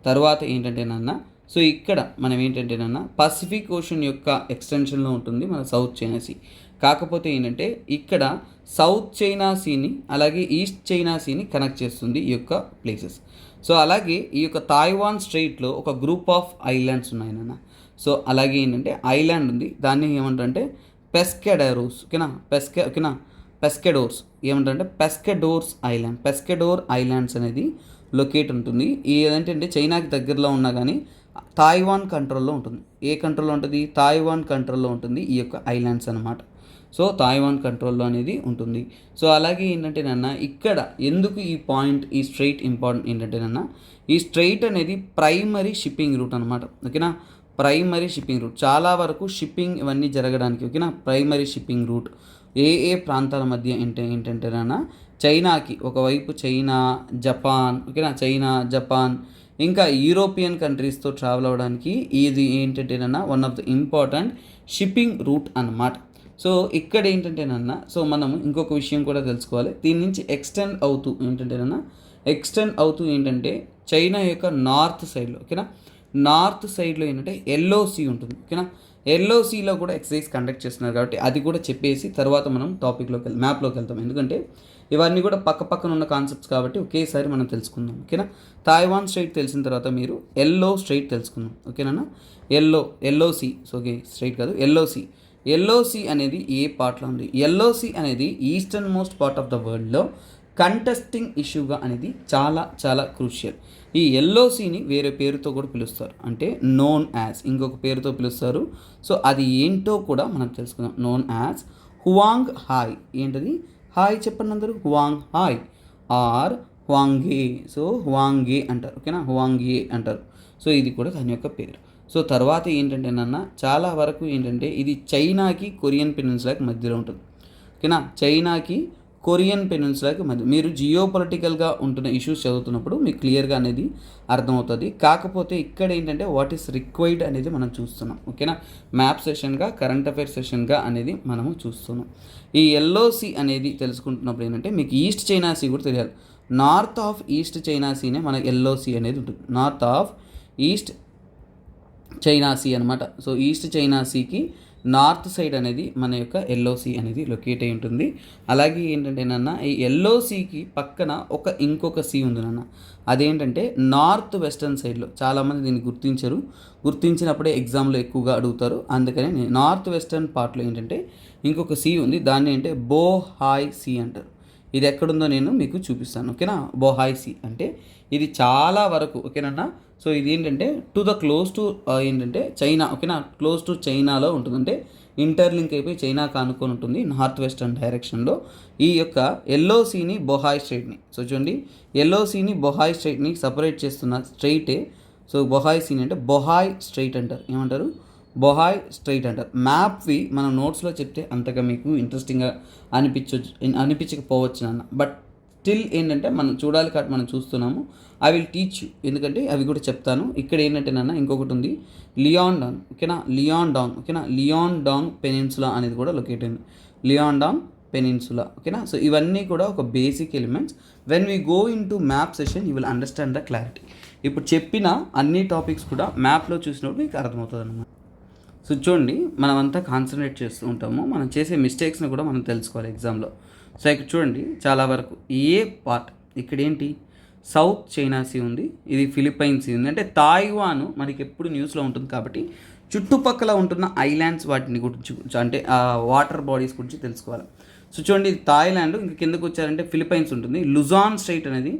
తర్వాత ఏంటంటేనన్నా, సో ఇక్కడ మనం ఏంటంటేనన్నా పసిఫిక్ ఓషన్ యొక్క ఎక్స్టెన్షన్లో ఉంటుంది మన సౌత్ చైనా సీ. కాకపోతే ఏంటంటే ఇక్కడ సౌత్ చైనా సీని అలాగే ఈస్ట్ చైనా సీని కనెక్ట్ చేస్తుంది ఈ యొక్క ప్లేసెస్. సో అలాగే ఈ యొక్క తాయివాన్ స్ట్రైట్లో ఒక గ్రూప్ ఆఫ్ ఐలాండ్స్ ఉన్నాయన్న. సో అలాగే ఏంటంటే ఐలాండ్ ఉంది, దాన్ని ఏమంటారంటే పెస్కెడరోస్. ఓకేనా, పెస్కెడోర్స్ ఏమంటారంటే పెస్కెడోర్స్ ఐలాండ్. పెస్కెడోర్ ఐలాండ్స్ అనేది లొకేట్ ఉంటుంది. ఏదంటే చైనాకి దగ్గరలో ఉన్నా కానీ తాయివాన్ కంట్రోల్లో ఉంటుంది. ఏ కంట్రోల్లో ఉంటుంది? తాయివాన్ కంట్రోల్లో ఉంటుంది ఈ యొక్క ఐలాండ్స్ అనమాట. సో తాయివాన్ కంట్రోల్లో అనేది ఉంటుంది. సో అలాగే ఏంటంటేనన్నా ఇక్కడ ఎందుకు ఈ పాయింట్, ఈ స్ట్రైట్ ఇంపార్టెంట్ ఏంటంటేనన్నా, ఈ స్ట్రైట్ అనేది ప్రైమరీ షిప్పింగ్ రూట్ అనమాట. ఓకేనా, ప్రైమరీ షిప్పింగ్ రూట్. చాలా వరకు షిప్పింగ్ ఇవన్నీ జరగడానికి ఓకేనా ప్రైమరీ షిప్పింగ్ రూట్ ఏ ప్రాంతాల మధ్య ఏంటంటేనన్నా చైనాకి ఒకవైపు చైనా, జపాన్, ఓకేనా, చైనా, జపాన్ ఇంకా యూరోపియన్ కంట్రీస్తో ట్రావెల్ అవ్వడానికి ఇది ఏంటంటేనన్నా one of the important shipping route అన్నమాట. సో ఇక్కడ ఏంటంటేనన్నా, సో మనం ఇంకొక విషయం కూడా తెలుసుకోవాలి. దీని నుంచి ఎక్స్టెండ్ అవుతూ ఏంటంటే చైనా యొక్క నార్త్ సైడ్లో, ఓకేనా, నార్త్ సైడ్లో ఏంటంటే ఎల్ఓసి ఉంటుంది. ఓకేనా, ఎల్ఓసిలో కూడా ఎక్సర్సైజ్ కండక్ట్ చేస్తున్నారు కాబట్టి అది కూడా చెప్పేసి తర్వాత మనం మ్యాప్లోకి వెళ్తాం. ఎందుకంటే ఇవన్నీ కూడా పక్కన ఉన్న కాన్సెప్ట్స్ కాబట్టి ఒకేసారి మనం తెలుసుకుందాం. ఓకేనా, తాయివాన్ స్ట్రైట్ తెలిసిన తర్వాత మీరు ఎల్లో స్ట్రైట్ తెలుసుకుందాం. ఓకేనా, ఎల్ఓసి, సో ఓకే స్ట్రైట్ కాదు, ఎల్ఓసి అనేది ఏ పార్ట్లో ఉంది? ఎల్ఓసి అనేది eastern most part of the వరల్డ్లో కంటెస్టింగ్ ఇష్యూగా అనేది చాలా చాలా క్రూషియల్. ఈ ఎల్ఓసిని వేరే పేరుతో కూడా పిలుస్తారు, అంటే నోన్ యాజ్, ఇంకొక పేరుతో పిలుస్తారు. సో అది ఏంటో కూడా మనం తెలుసుకుందాం. Known as Huang Hai. ఏంటది? హాయ్ చెప్పండి అందరూ. Huang Hai or Huanghe. So Huanghe అంటారు. ఓకేనా, హువాంగే అంటారు. సో ఇది కూడా దాని యొక్క పేరు. సో తర్వాత ఏంటంటేనన్నా చాలా వరకు ఏంటంటే ఇది చైనాకి కొరియన్ పెనిన్సులాకి మధ్యలో ఉంటుంది. ఓకేనా, చైనాకి కొరియన్ పెనిన్సులాకి మధ్య. మీరు జియో పొలిటికల్గా ఉంటున్న ఇష్యూస్ చదువుతున్నప్పుడు మీకు క్లియర్గా అనేది అర్థమవుతుంది. కాకపోతే ఇక్కడ ఏంటంటే వాట్ ఈస్ రిక్వైర్డ్ అనేది మనం చూస్తున్నాం. ఓకేనా, మ్యాప్ సెషన్గా, కరెంట్ అఫైర్స్ సెషన్గా అనేది మనము చూస్తున్నాం. ఈ ఎల్ఓసి అనేది తెలుసుకుంటున్నప్పుడు ఏంటంటే మీకు ఈస్ట్ చైనా సీ కూడా తెలియాలి. నార్త్ ఆఫ్ ఈస్ట్ చైనా సీనే మనకి ఎల్ఓసి అనేది ఉంటుంది. North of East China Sea అనమాట. సో ఈస్ట్ చైనా సీకి నార్త్ సైడ్ అనేది మన యొక్క ఎల్ఓసి అనేది లొకేట్ అయి ఉంటుంది. అలాగే ఏంటంటే నాన్న ఈ ఎల్ఓసికి పక్కన ఇంకొక సీ ఉంది నాన్న. అదేంటంటే నార్త్ వెస్టర్న్ సైడ్లో. చాలామంది దీన్ని గుర్తించినప్పుడే ఎగ్జామ్లో ఎక్కువగా అడుగుతారు. అందుకని నార్త్ వెస్టర్న్ పార్ట్లో ఏంటంటే ఇంకొక సీ ఉంది, దాన్ని అంటే బోహాయ్ సీ అంటారు. ఇది ఎక్కడుందో నేను మీకు చూపిస్తాను. ఓకేనా, బోహాయ్ సీ అంటే ఇది చాలా వరకు ఓకేనన్నా. సో ఇది ఏంటంటే క్లోజ్ టు ఏంటంటే చైనా. ఓకేనా, క్లోజ్ టు చైనాలో ఉంటుందంటే ఇంటర్లింక్ అయిపోయి చైనా కానుకొని ఉంటుంది నార్త్ వెస్టర్న్ డైరెక్షన్లో. ఈ యొక్క ఎల్ఓసిని బొహాయ్ స్ట్రైట్ని, సో చూడండి ఎల్ఓసిని బొహాయ్ స్ట్రైట్ని సపరేట్ చేస్తున్న స్ట్రైటే. సో బొహాయ్ సీని అంటే బొహాయ్ స్ట్రైట్ అంటారు. ఏమంటారు? బొహాయ్ స్ట్రైట్ అంటారు. మ్యాప్వి మనం నోట్స్లో చెప్తే అంతగా మీకు ఇంట్రెస్టింగ్గా అనిపించకపోవచ్చు నాన్న. బట్ స్టిల్ ఏంటంటే మనం చూడాలి కాబట్టి మనం చూస్తున్నాము. ఐ విల్ టీచ్ యూ, ఎందుకంటే అవి కూడా చెప్తాను. ఇక్కడ ఏంటంటే నాన్న ఇంకొకటి ఉంది, లియాన్డాంగ్. ఓకేనా, లియాన్డాంగ్ పెనిన్సులా అనేది కూడా లొకేట్ అయింది. లియాన్డాంగ్ పెనిన్సులా. ఓకేనా, సో ఇవన్నీ కూడా ఒక basic elements. When we go in to map session you will understand the clarity. ఇప్పుడు చెప్పిన అన్ని టాపిక్స్ కూడా మ్యాప్లో చూసినప్పుడు మీకు అర్థమవుతుంది అన్నమాట. సో చూడండి, మనమంతా కాన్సన్ట్రేట్ చేస్తూ ఉంటాము, మనం చేసే మిస్టేక్స్ని కూడా మనం తెలుసుకోవాలి ఎగ్జామ్లో. సో ఇక్కడ చూడండి చాలా వరకు ఏ పార్ట్, ఇక్కడ ఏంటి సౌత్ చైనా సీ ఉంది, ఇది ఫిలిప్పైన్స్ సీ ఉంది. అంటే తాయివాన్ మనకి ఎప్పుడు న్యూస్లో ఉంటుంది కాబట్టి చుట్టుపక్కల ఉంటున్న ఐలాండ్స్ వాటిని గురించి అంటే ఆ వాటర్ బాడీస్ గురించి తెలుసుకోవాలి. సో చూడండి ఇది థాయిలాండ్, ఇంకా కిందకు వచ్చారంటే ఫిలిప్పైన్స్ ఉంటుంది. లుజాన్ స్ట్రైట్ అనేది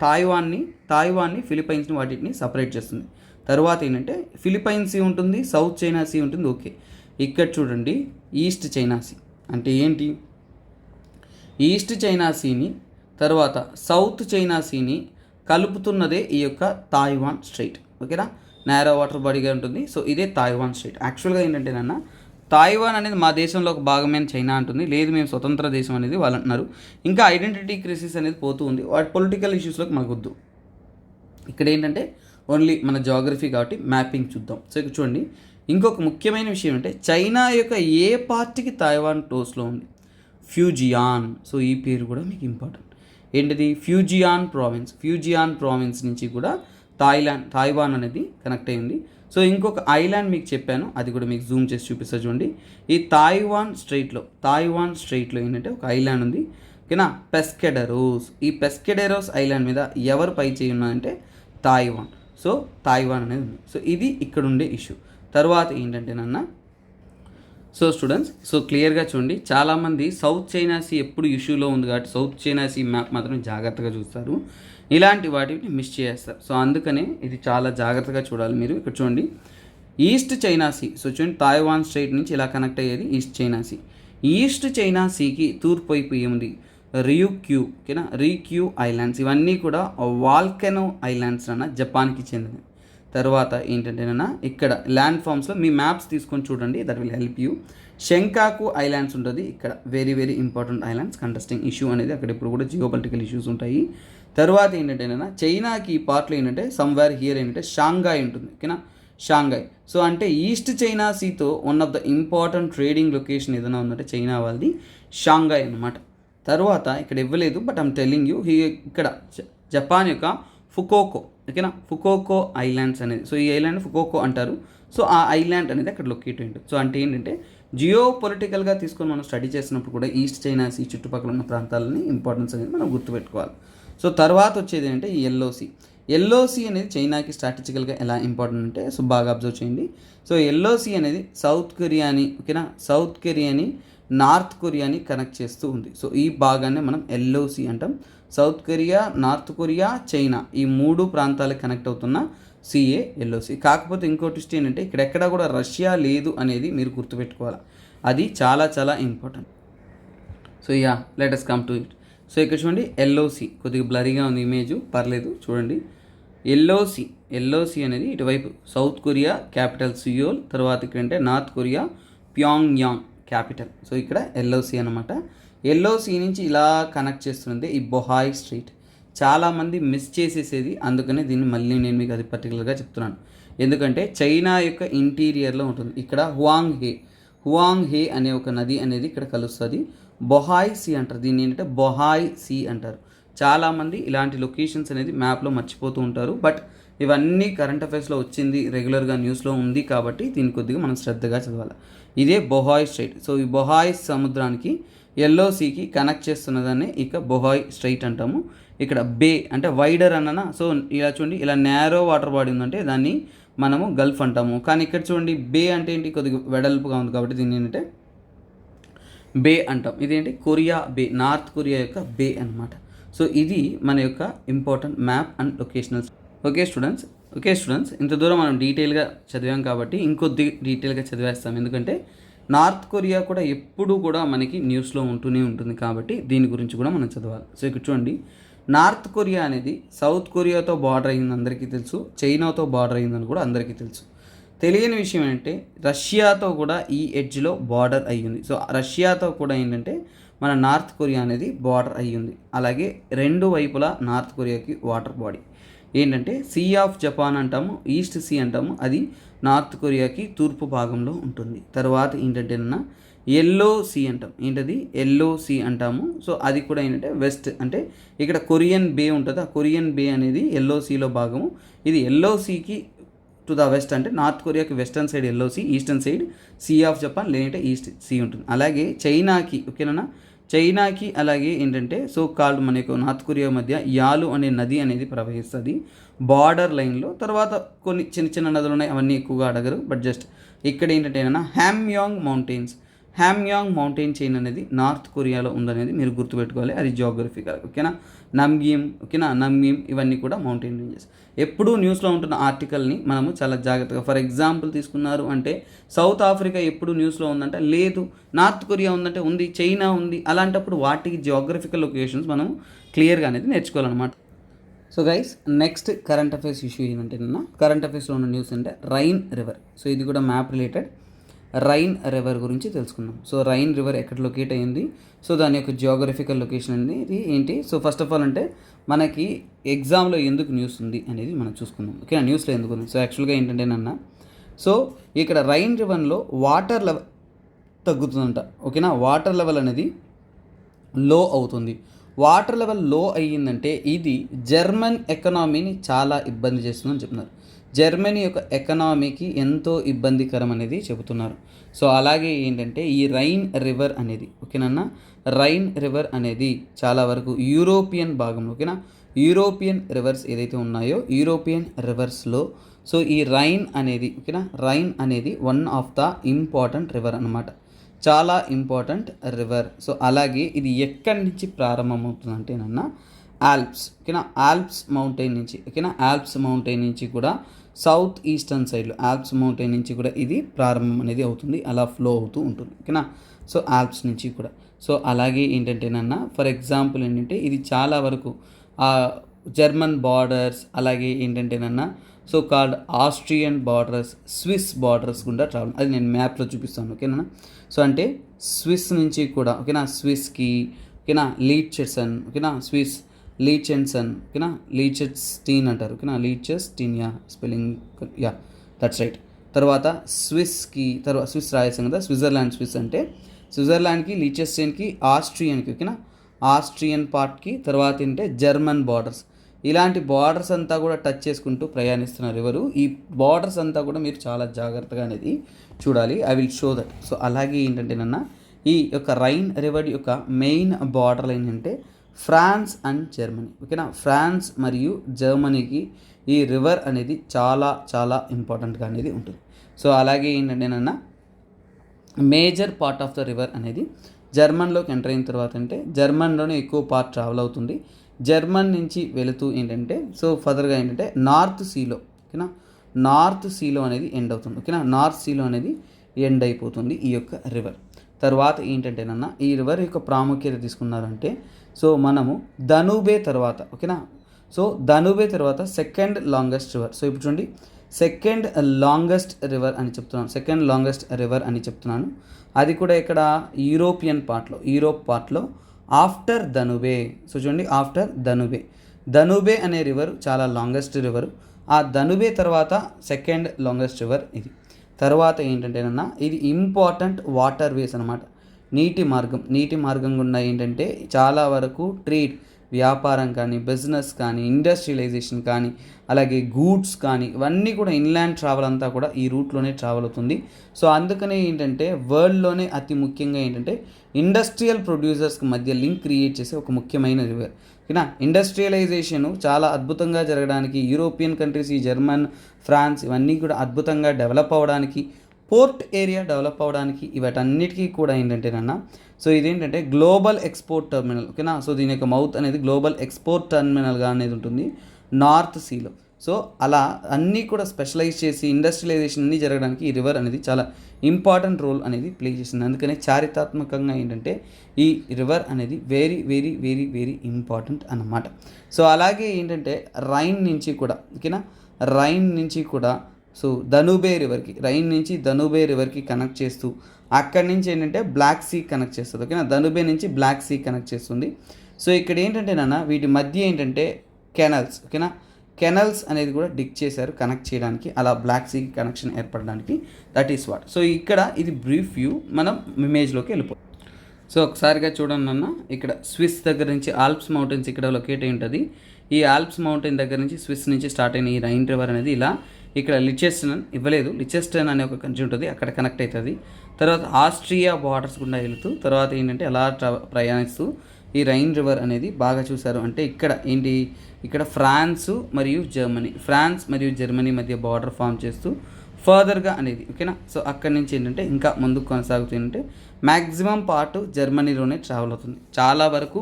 తాయివాన్ని ఫిలిప్పైన్స్ని వాటిని సపరేట్ చేస్తుంది. తర్వాత ఏంటంటే ఫిలిప్పైన్ సీ ఉంటుంది, సౌత్ చైనా సీ ఉంటుంది. ఓకే, ఇక్కడ చూడండి ఈస్ట్ చైనా సీ అంటే ఏంటి, ఈస్ట్ చైనా సీని తర్వాత సౌత్ చైనా సీని కలుపుతున్నదే ఈ యొక్క తాయివాన్ స్ట్రైట్. ఓకేనా, నేరో వాటర్ బాడీగా ఉంటుంది. సో ఇదే తాయివాన్ స్ట్రైట్. యాక్చువల్గా ఏంటంటే నాన్న, తాయివాన్ అనేది మా దేశంలో ఒక భాగమైన చైనా అంటుంది, లేదు మేము స్వతంత్ర దేశం అనేది వాళ్ళు అంటున్నారు. ఇంకా ఐడెంటిటీ క్రైసిస్ అనేది పోతూ ఉంది. వాటి పొలిటికల్ ఇష్యూస్లోకి మనకు వద్దు. ఇక్కడ ఏంటంటే ఓన్లీ మన జాగ్రఫీ కాబట్టి మ్యాపింగ్ చూద్దాం. సో ఇక్కడ చూడండి, ఇంకొక ముఖ్యమైన విషయం అంటే చైనా యొక్క ఏ పార్టీకి తాయివాన్ టోస్లో ఉంది, ఫ్యూజియాన్. సో ఈ పేరు కూడా మీకు ఇంపార్టెంట్. ఏంటిది, ఫ్యూజియాన్ ప్రావిన్స్ నుంచి కూడా తాయివాన్ అనేది కనెక్ట్ అయ్యింది. సో ఇంకొక ఐలాండ్ మీకు చెప్పాను, అది కూడా మీకు జూమ్ చేసి చూపిస్తా చూడండి. ఈ తాయివాన్ స్ట్రైట్లో ఏంటంటే ఒక ఐలాండ్ ఉంది. ఓకేనా, పెస్కెడరోస్. ఈ పెస్కెడరోస్ ఐలాండ్ మీద ఎవరు పై చేయి ఉన్నారంటే తాయివాన్. సో తాయివాన్ అనేది ఉంది. సో ఇది ఇక్కడ ఉండే ఇష్యూ. తర్వాత ఏంటంటే నాన్న, సో స్టూడెంట్స్, సో క్లియర్గా చూడండి, చాలామంది సౌత్ చైనా సీ ఎప్పుడు ఇష్యూలో ఉంది కాబట్టి సౌత్ చైనా సీ మ్యాప్ మాత్రం జాగ్రత్తగా చూస్తారు, ఇలాంటి వాటిని మిస్ చేస్తారు. సో అందుకనే ఇది చాలా జాగ్రత్తగా చూడాలి మీరు. ఇక్కడ చూడండి ఈస్ట్ చైనా సీ. సో చూడండి తాయివాన్ స్ట్రైట్ నుంచి ఇలా కనెక్ట్ అయ్యేది East China Sea. East China సీకి తూర్పు వైపు ఏముంది, రియుక్యూ. ఓకేనా, రిక్యూ ఐలాండ్స్. ఇవన్నీ కూడా వాల్కెనో ఐలాండ్స్ అన్న జపాన్కి చెందినవి. తర్వాత ఏంటంటేనన్నా ఇక్కడ ల్యాండ్ ఫామ్స్లో మీ మ్యాప్స్ తీసుకొని చూడండి, that will help you. Senkaku islands ఉంటుంది ఇక్కడ, very very important islands. Contesting issue అనేది అక్కడ ఇప్పుడు కూడా జియో పొలిటికల్ ఇష్యూస్ ఉంటాయి. తర్వాత ఏంటంటేనన్నా చైనాకి ఈ పార్ట్లో ఏంటంటే సమ్వేర్ హియర్ ఏంటంటే షాంఘాయ్ ఉంటుంది. ఓకేనా, షాంఘాయ్. సో అంటే ఈస్ట్ చైనా సీతో one of the important trading location ఏదైనా ఉందంటే చైనా వాళ్ళది షాంఘాయ్ అనమాట. తర్వాత ఇక్కడ ఇవ్వలేదు, బట్ ఐమ్ టెల్లింగ్ యూ, ఇక్కడ జపాన్ యొక్క ఫుకోకో. ఓకేనా, ఫుకోకో ఐలాండ్స్ అనేది, సో ఈ ఐలాండ్ ఫుకోకో అంటారు. సో ఆ ఐలాండ్ అనేది అక్కడ లొకేట్ అయ్యింది. సో అంటే ఏంటంటే జియో పొలిటికల్గా తీసుకొని మనం స్టడీ చేసినప్పుడు కూడా ఈస్ట్ చైనా సీ చుట్టుపక్కల ఉన్న ప్రాంతాలని ఇంపార్టెన్స్ అనేది మనం గుర్తుపెట్టుకోవాలి. సో తర్వాత వచ్చేది ఏంటంటే ఈ ఎల్ఓసి అనేది చైనాకి స్ట్రాటజికల్గా ఎలా ఇంపార్టెంట్ అంటే, సో బాగా అబ్జర్వ్ చేయండి. సో ఎల్ఓసి అనేది సౌత్ కొరియాని నార్త్ కొరియాని కనెక్ట్ చేస్తూ ఉంది. సో ఈ భాగాన్ని మనం ఎల్ఓసి అంటాం. South Korea, north Korea, China ఈ మూడు ప్రాంతాలకు కనెక్ట్ అవుతున్న సిఏ ఎల్ఓసి. కాకపోతే ఇంకోటి ఏంటంటే ఇక్కడ ఎక్కడా కూడా రష్యా లేదు అనేది మీరు గుర్తుపెట్టుకోవాలి, అది చాలా చాలా important. So yeah, let us come to it. So ఇక్కడ చూడండి ఎల్ఓసి కొద్దిగా బ్లరీగా ఉంది ఇమేజ్, పర్లేదు చూడండి. ఎల్ఓసి అనేది ఇటువైపు సౌత్ కొరియా క్యాపిటల్ సియోల్, తర్వాత ఇక్కడ అంటే north Korea Pangong capital. So ఇక్కడ ఎల్ఓసి అనమాట. ఎల్ఓసి నుంచి ఇలా కనెక్ట్ చేస్తుంది ఈ బొహాయ్ స్ట్రీట్. చాలామంది మిస్ చేసేసేది, అందుకనే దీన్ని మళ్ళీ నేను మీకు అది పర్టికులర్గా చెప్తున్నాను. ఎందుకంటే చైనా యొక్క ఇంటీరియర్లో ఉంటుంది. ఇక్కడ హువాంగ్ హే అనే ఒక నది అనేది ఇక్కడ కలుస్తుంది. బొహాయ్ సీ అంటారు దీన్ని, ఏంటంటే బొహాయ్ సీ అంటారు. చాలామంది ఇలాంటి లొకేషన్స్ అనేది మ్యాప్లో మర్చిపోతూ ఉంటారు, బట్ ఇవన్నీ కరెంట్ అఫైర్స్లో వచ్చింది, రెగ్యులర్గా న్యూస్లో ఉంది కాబట్టి దీన్ని కొద్దిగా మనం శ్రద్ధగా చదవాలి. ఇదే బొహాయ్ స్ట్రైట్. సో ఈ బొహాయ్ సముద్రానికి ఎల్ఓసికి కనెక్ట్ చేస్తున్నదాన్ని ఇక బొహాయ్ స్ట్రైట్ అంటాము. ఇక్కడ బే అంటే వైడర్ అన్ననా. సో ఇలా చూడండి, ఇలా నేరో వాటర్ బాడీ ఉందంటే దాన్ని మనము గల్ఫ్ అంటాము. కానీ ఇక్కడ చూడండి బే అంటే ఏంటి, కొద్దిగా వెడల్పుగా ఉంది కాబట్టి దీన్ని ఏంటంటే బే అంటాం. ఇదేంటి కొరియా బే, నార్త్ కొరియా యొక్క బే అనమాట. సో ఇది మన యొక్క important map and locational. Okay students, ఇంత దూరం మనం డీటెయిల్గా చదివాం కాబట్టి ఇంకొద్ది డీటెయిల్గా చదివేస్తాం, ఎందుకంటే నార్త్ కొరియా కూడా ఎప్పుడూ కూడా మనకి న్యూస్లో ఉంటూనే ఉంటుంది కాబట్టి దీని గురించి కూడా మనం చదవాలి. సో ఇక్కడ చూడండి, నార్త్ కొరియా అనేది సౌత్ కొరియాతో బార్డర్ అయింది అందరికీ తెలుసు, చైనాతో బార్డర్ అయిందని కూడా అందరికీ తెలుసు. తెలియని విషయం ఏంటంటే రష్యాతో కూడా ఈ ఎడ్జ్లో బార్డర్ అయ్యింది. సో రష్యాతో కూడా ఏంటంటే మన నార్త్ కొరియా అనేది బార్డర్ అయ్యింది. అలాగే రెండు వైపులా నార్త్ కొరియాకి వాటర్ బాడీ ఏంటంటే సీ ఆఫ్ జపాన్ అంటాము, ఈస్ట్ సీ అంటాము, అది నార్త్ కొరియాకి తూర్పు భాగంలో ఉంటుంది. తర్వాత ఏంటంటే ఎల్లో సీ అంటాం, ఏంటది ఎల్లో సీ అంటాము. సో అది కూడా ఏంటంటే వెస్ట్, అంటే ఇక్కడ కొరియన్ బే ఉంటుంది, ఆ కొరియన్ బే అనేది ఎల్లో సీలో భాగము. ఇది ఎల్లో సీకి టు ద వెస్ట్, అంటే నార్త్ కొరియాకి western side yellow sea, eastern side sea of Japan లేదంటే ఈస్ట్ సీ ఉంటుంది. అలాగే చైనాకి, ఓకేనా, చైనాకి అలాగే ఏంటంటే సో కాల్డ్ మన యొక్క నార్త్ కొరియా మధ్య యాలు అనే నది అనేది ప్రవహిస్తుంది బార్డర్ లైన్లో. తర్వాత కొన్ని చిన్న చిన్న నదులు ఉన్నాయి, అవన్నీ ఎక్కువగా అడగరు, బట్ జస్ట్ ఇక్కడ ఏంటంటే హ్యామ్యాంగ్ మౌంటైన్స్. హ్యామ్యాంగ్ మౌంటైన్ చైన్ అనేది నార్త్ కొరియాలో ఉందనేది మీరు గుర్తుపెట్టుకోవాలి, అది జియోగ్రఫికల్. ఓకేనా. నమ్గియం, ఓకేనా, నమ్గియం ఇవన్నీ కూడా మౌంటైన్ రేంజెస్. ఎప్పుడూ న్యూస్లో ఉంటున్న ఆర్టికల్ని మనము చాలా జాగ్రత్తగా, ఫర్ ఎగ్జాంపుల్ తీసుకున్నారు అంటే సౌత్ ఆఫ్రికా ఎప్పుడు న్యూస్లో ఉందంటే లేదు, నార్త్ కొరియా ఉందంటే ఉంది, చైనా ఉంది, అలాంటప్పుడు వాటికి జియోగ్రఫికల్ లొకేషన్స్ మనం క్లియర్గా అనేది నేర్చుకోవాలన్నమాట. So guys, next current affairs issue ఏంటంటే కరెంట్ అఫైర్స్లో ఉన్న న్యూస్ అంటే రైన్ రివర్. సో ఇది కూడా మ్యాప్ రిలేటెడ్. రైన్ రివర్ గురించి తెలుసుకుందాం. సో రైన్ రివర్ ఎక్కడ లొకేట్ అయ్యింది, సో దాని యొక్క జియోగ్రఫికల్ లొకేషన్ అనేది ఏంటి. సో ఫస్ట్ ఆఫ్ ఆల్ అంటే మనకి ఎగ్జామ్లో ఎందుకు న్యూస్ ఉంది అనేది మనం చూసుకుందాం. ఓకే, న్యూస్లో ఎందుకు ఉంది. సో యాక్చువల్గా ఏంటంటే సో ఇక్కడ రైన్ రివర్లో వాటర్ లెవెల్ తగ్గుతుందంట. ఓకేనా, వాటర్ లెవెల్ అనేది లో అవుతుంది. వాటర్ లెవెల్ లో అయ్యిందంటే ఇది జర్మన్ ఎకనామీని చాలా ఇబ్బంది చేస్తుందని చెప్తున్నారు. జర్మనీ యొక్క ఎకనామీకి ఎంతో ఇబ్బందికరం అనేది చెబుతున్నారు. సో అలాగే ఏంటంటే ఈ రైన్ రివర్ అనేది, ఓకేనా, రైన్ రివర్ అనేది చాలా వరకు యూరోపియన్ భాగంలో, ఓకేనా, యూరోపియన్ రివర్స్ ఏదైతే ఉన్నాయో యూరోపియన్ రివర్స్లో సో ఈ రైన్ అనేది, ఓకేనా, రైన్ అనేది one of the important river అన్నమాట, చాలా ఇంపార్టెంట్ రివర్. సో అలాగే ఇది ఎక్కడి నుంచి ప్రారంభమవుతుందంటే ఆల్ప్స్, ఓకేనా, ఆల్ప్స్ మౌంటైన్ నుంచి, ఓకేనా, ఆల్ప్స్ మౌంటైన్ నుంచి కూడా సౌత్ ఈస్టర్న్ సైడ్లో ఆల్ప్స్ మౌంటైన్ నుంచి కూడా ఇది ప్రారంభం అనేది అవుతుంది, అలా ఫ్లో అవుతూ ఉంటుంది. ఓకేనా, సో ఆల్ప్స్ నుంచి కూడా. సో అలాగే ఏంటంటే ఫర్ ఎగ్జాంపుల్ ఏంటంటే ఇది చాలా వరకు జర్మన్ బార్డర్స్, అలాగే ఏంటంటే so called Austrian borders, Swiss borders గుండా ట్రావెల్, అది నేను మ్యాప్లో చూపిస్తాను. ఓకేనా, సో అంటే స్విస్ నుంచి కూడా, ఓకేనా, స్విస్కి, ఓకేనా, లీచెన్సన్, ఓకేనా, స్విస్ లీచెన్సన్, ఓకేనా, లీచెస్టీన్ అంటారు, ఓకేనా, Liechtenstein, yeah spelling, yeah that's right. తర్వాత స్విస్కి, తర్వాత స్విస్ రాయేసాం కదా, స్విట్జర్లాండ్, స్విస్ అంటే స్విట్జర్లాండ్కి, లీచెస్టీన్కి, ఆస్ట్రియన్కి, ఓకేనా, ఆస్ట్రియన్ పార్ట్కి, తర్వాత ఏంటంటే జర్మన్ బార్డర్స్, ఇలాంటి బార్డర్స్ అంతా కూడా టచ్ చేసుకుంటూ ప్రయాణిస్తున్నారు ఎవరు. ఈ బార్డర్స్ అంతా కూడా మీరు చాలా జాగ్రత్తగా అనేది చూడాలి, I will show that. So అలాగే ఏంటంటే ఈ యొక్క రైన్ రివర్ యొక్క మెయిన్ బార్డర్ ఏంటంటే ఫ్రాన్స్ అండ్ జర్మనీ, ఓకేనా, ఫ్రాన్స్ మరియు జర్మనీకి ఈ రివర్ అనేది చాలా చాలా ఇంపార్టెంట్గా అనేది ఉంటుంది. సో అలాగే ఏంటంటే major part of the river అనేది జర్మన్లోకి ఎంటర్ అయిన తర్వాత అంటే జర్మన్లోనే ఎక్కువ పార్ట్ ట్రావెల్ అవుతుంది. జర్మన్ నుంచి వెళుతూ ఏంటంటే సో ఫర్దర్గా ఏంటంటే నార్త్ సీలో, ఓకేనా, నార్త్ సీలో అనేది ఎండ్ అవుతుంది. ఓకేనా, నార్త్ సీలో అనేది ఎండ్ అయిపోతుంది ఈ యొక్క రివర్. తర్వాత ఏంటంటే ఈ రివర్ యొక్క ప్రాముఖ్యత తీసుకున్నారంటే సో మనము ధనుబే తర్వాత, ఓకేనా, సో ధనుబే తర్వాత సెకండ్ లాంగెస్ట్ రివర్. సో ఇప్పుడు చూడండి, సెకండ్ లాంగెస్ట్ రివర్ అని చెప్తున్నాను, సెకండ్ లాంగెస్ట్ రివర్ అని చెప్తున్నాను. అది కూడా ఇక్కడ యూరోపియన్ పార్ట్లో, యూరోప్ పార్ట్లో ఆఫ్టర్ ధనుబే. సో చూడండి, ఆఫ్టర్ ధనుబే, ధనుబే అనే రివర్ చాలా లాంగెస్ట్ రివర్. ఆ ధనుబే తర్వాత సెకండ్ లాంగెస్ట్ రివర్ ఇది. తర్వాత ఏంటంటే ఇది ఇంపార్టెంట్ వాటర్ వేస్ అనమాట, నీటి మార్గం, నీటి మార్గం గుండా ఏంటంటే చాలా వరకు ట్రేడ్, వ్యాపారం కానీ, బిజినెస్ కానీ, ఇండస్ట్రియలైజేషన్ కానీ, అలాగే గూడ్స్ కానీ, ఇవన్నీ కూడా ఇన్లాండ్ ట్రావెల్ అంతా కూడా ఈ రూట్లోనే ట్రావెల్ అవుతుంది. సో అందుకనే ఏంటంటే వరల్డ్లోనే అతి ముఖ్యంగా ఏంటంటే ఇండస్ట్రియల్ ప్రొడ్యూసర్స్కి మధ్య లింక్ క్రియేట్ చేసే ఒక ముఖ్యమైన రివర్. ఓకేనా, ఇండస్ట్రియలైజేషన్ చాలా అద్భుతంగా జరగడానికి యూరోపియన్ కంట్రీస్, ఈ జర్మన్, ఫ్రాన్స్ ఇవన్నీ కూడా అద్భుతంగా డెవలప్ అవ్వడానికి, పోర్ట్ ఏరియా డెవలప్ అవ్వడానికి, వీటన్నిటికీ కూడా ఏంటంటే సో ఇదేంటంటే గ్లోబల్ ఎక్స్పోర్ట్ టర్మినల్. ఓకేనా, సో దీని యొక్క మౌత్ అనేది గ్లోబల్ ఎక్స్పోర్ట్ టర్మినల్గా అనేది ఉంటుంది నార్త్ సీలో. సో అలా అన్నీ కూడా స్పెషలైజ్ చేసి ఇండస్ట్రియలైజేషన్ అన్నీ జరగడానికి ఈ రివర్ అనేది చాలా ఇంపార్టెంట్ రోల్ అనేది ప్లే చేసింది. అందుకనే చారిత్రాత్మకంగా ఏంటంటే ఈ రివర్ అనేది very very very very important అన్నమాట. సో అలాగే ఏంటంటే రైన్ నుంచి కూడా, ఓకేనా, రైన్ నుంచి కూడా సో ధనుబే రివర్కి, రైన్ నుంచి ధనుబే రివర్కి కనెక్ట్ చేస్తూ అక్కడి నుంచి ఏంటంటే బ్లాక్ సీ కనెక్ట్ చేస్తుంది. ఓకేనా, ధనుబే నుంచి బ్లాక్ సీ కనెక్ట్ చేస్తుంది. సో ఇక్కడ ఏంటంటే వీటి మధ్య ఏంటంటే కెనల్స్, ఓకేనా, కెనల్స్ అనేది కూడా డిగ్ చేశారు కనెక్ట్ చేయడానికి, అలా బ్లాక్ సీకి కనెక్షన్ ఏర్పడడానికి. That is what. సో ఇక్కడ ఇది బ్రీఫ్ వ్యూ, మనం ఇమేజ్లోకి వెళ్ళిపోతాం. సో ఒకసారిగా చూడండి ఇక్కడ స్విస్ దగ్గర నుంచి ఆల్ప్స్ మౌంటైన్స్ ఇక్కడ లొకేట్ అయి ఉంటుంది. ఈ ఆల్ప్స్ మౌంటైన్ దగ్గర నుంచి స్విస్ నుంచి స్టార్ట్ అయిన ఈ రైన్ రివర్ అనేది ఇలా ఇక్కడ లిచెస్టన్ ఇవ్వలేదు, లిచెస్టన్ అనే ఒక కంట్రీ ఉంటుంది, అక్కడ కనెక్ట్ అవుతుంది. తర్వాత ఆస్ట్రియా బార్డర్స్ గుండా వెళుతూ తర్వాత ఏంటంటే అలా ప్రయాణిస్తూ ఈ రైన్ రివర్ అనేది బాగా చూశారు అంటే ఇక్కడ ఏంటి, ఇక్కడ ఫ్రాన్స్ మరియు జర్మనీ, ఫ్రాన్స్ మరియు జర్మనీ మధ్య బార్డర్ ఫామ్ చేస్తూ ఫర్దర్గా అనేది ఓకేనా. సో అక్కడి నుంచి ఏంటంటే ఇంకా ముందుకు కొనసాగుతుందంటే మ్యాక్సిమం పార్ట్ జర్మనీలోనే ట్రావెల్ అవుతుంది. చాలా వరకు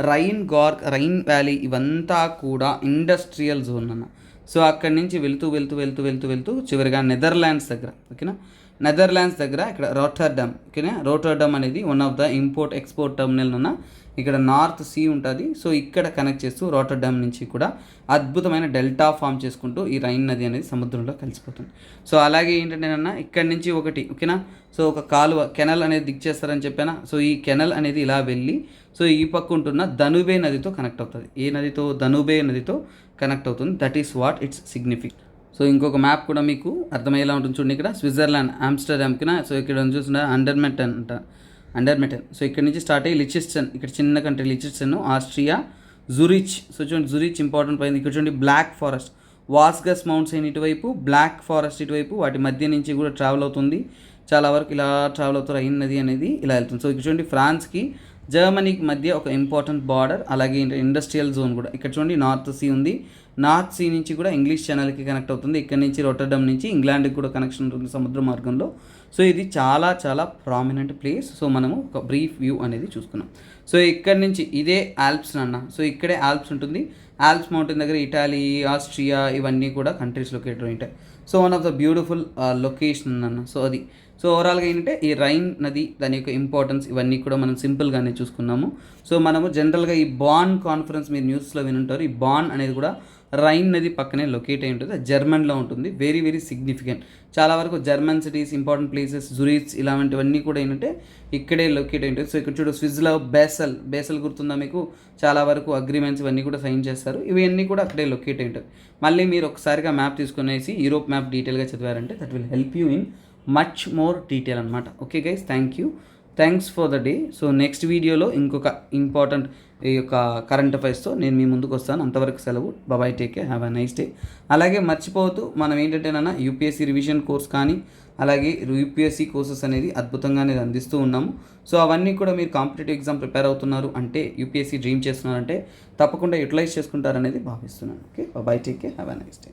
రైన్ వ్యాలీ ఇవంతా కూడా ఇండస్ట్రియల్ జోన్ అన్న. సో అక్కడి నుంచి వెళ్తూ చివరిగా నెదర్లాండ్స్ దగ్గర ఓకేనా. నెదర్లాండ్స్ దగ్గర ఇక్కడ రోటర్డమ్ ఓకేనా. రోటర్డమ్ అనేది one of the import export terminal అన్న. ఇక్కడ నార్త్ సీ ఉంటుంది. సో ఇక్కడ కనెక్ట్ చేస్తూ రోటర్డమ్ నుంచి కూడా అద్భుతమైన డెల్టా ఫామ్ చేసుకుంటూ ఈ రైన్ నది అనేది సముద్రంలో కలిసిపోతుంది. సో అలాగే ఏంటంటే అన్న ఇక్కడి నుంచి ఒకటి ఓకేనా. సో ఒక కాలువ కెనల్ అనేది దిగ్ చేస్తారని చెప్పానా. సో ఈ కెనల్ అనేది ఇలా వెళ్ళి సో ఈ పక్క ఉంటున్న దనుబే నదితో కనెక్ట్ అవుతుంది. ఏ నదితో? దనుబే నదితో కనెక్ట్ అవుతుంది. That is what it's significant. So ఇంకొక మ్యాప్ కూడా మీకు అర్థమయ్యేలా ఉంటుంది చూడండి. ఇక్కడ స్విట్జర్లాండ్ ఆమ్స్టర్డామ్కినా. సో ఇక్కడ చూసిన అండర్మెటన్. సో ఇక్కడ నుంచి స్టార్ట్ అయ్యి లిచెస్టన్, ఇక్కడ చిన్న కంట్రీ లిచెస్టన్, ఆస్ట్రియా, జురిచ్. సో చూడండి జురిచ్ ఇంపార్టెంట్ పోయింది. ఇక్కడ చూడండి బ్లాక్ ఫారెస్ట్, వాస్గస్ మౌంటైన్ ఇటువైపు, బ్లాక్ ఫారెస్ట్ ఇటువైపు, వాటి మధ్య నుంచి కూడా ట్రావెల్ అవుతుంది. చాలా వరకు ఇలా ట్రావెల్ అవుతారు. రైన్ నది అనేది ఇలా వెళ్తుంది. సో ఇక్కడ చూడండి ఫ్రాన్స్కి జర్మనీకి మధ్య ఒక ఇంపార్టెంట్ బార్డర్. అలాగే ఇండస్ట్రియల్ జోన్ కూడా ఇక్కడ చూడండి నార్త్ సీ ఉంది. నార్త్ సీ నుంచి కూడా ఇంగ్లీష్ ఛానల్కి కనెక్ట్ అవుతుంది. ఇక్కడ నుంచి రోటర్డమ్ నుంచి ఇంగ్లాండ్కి కూడా కనెక్షన్ ఉంటుంది సముద్ర మార్గంలో. సో ఇది చాలా చాలా ప్రామినెంట్ ప్లేస్. సో మనము ఒక బ్రీఫ్ వ్యూ అనేది చూసుకున్నాం. సో ఇక్కడ నుంచి ఇదే ఆల్ప్స్ అన్న. సో ఇక్కడే ఆల్ప్స్ ఉంటుంది. ఆల్ప్స్ మౌంటైన్ దగ్గర ఇటాలీ, ఆస్ట్రియా ఇవన్నీ కూడా కంట్రీస్ లొకేటెడ్ ఉంటాయి. So one of the beautiful location అన్న. సో అది సో ఓవరాల్గా ఏంటంటే ఈ రైన్ నది దాని యొక్క ఇంపార్టెన్స్ ఇవన్నీ కూడా మనం సింపుల్గానే చూసుకున్నాము. సో మనము జనరల్గా ఈ బాన్ కాన్ఫరెన్స్ మీరు న్యూస్లో వినుంటారు. ఈ బాన్ అనేది కూడా రైన్ నది పక్కనే లొకేట్ అయి ఉంటుంది. జర్మన్లో ఉంటుంది. Very very significant. చాలా వరకు జర్మన్ సిటీస్, ఇంపార్టెంట్ ప్లేసెస్, జురిచ్ ఇలాంటివన్నీ కూడా ఏంటంటే ఇక్కడే లొకేట్ అయి ఉంటుంది. సో ఇక్కడ చూడు స్విట్జర్లో బేసల్ గుర్తుందా మీకు? చాలా వరకు అగ్రిమెంట్స్ ఇవన్నీ కూడా సైన్ చేస్తారు. ఇవన్నీ కూడా అక్కడే లొకేట్ అయి ఉంటుంది. మళ్ళీ మీరు ఒకసారిగా మ్యాప్ తీసుకునేసి యూరోప్ మ్యాప్ డీటెయిల్గా చదివారంటే that will help you in much more detail అనమాట. Okay guys, thanks for the day. So next వీడియోలో ఇంకొక ఇంపార్టెంట్ ఈ యొక్క కరెంట్ అఫైర్స్తో నేను మీ ముందుకు వస్తాను. అంతవరకు సెలవు. Bye, take care, have a nice day. అలాగే మర్చిపోవద్దు, మనం ఏంటంటేనన్నా యూపీఎస్సీ రివిజన్ కోర్స్ కానీ అలాగే యూపీఎస్సీ కోర్సెస్ అనేది అద్భుతంగానే అందిస్తూ ఉన్నాము. సో అవన్నీ కూడా మీరు కాంపిటేటివ్ ఎగ్జామ్ ప్రిపేర్ అవుతున్నారు అంటే, యూపీఎస్సీ డ్రీమ్ చేస్తున్నారంటే తప్పకుండా యూటిలైజ్ చేసుకుంటారనేది భావిస్తున్నాను. Okay, bye, take care, have a nice day.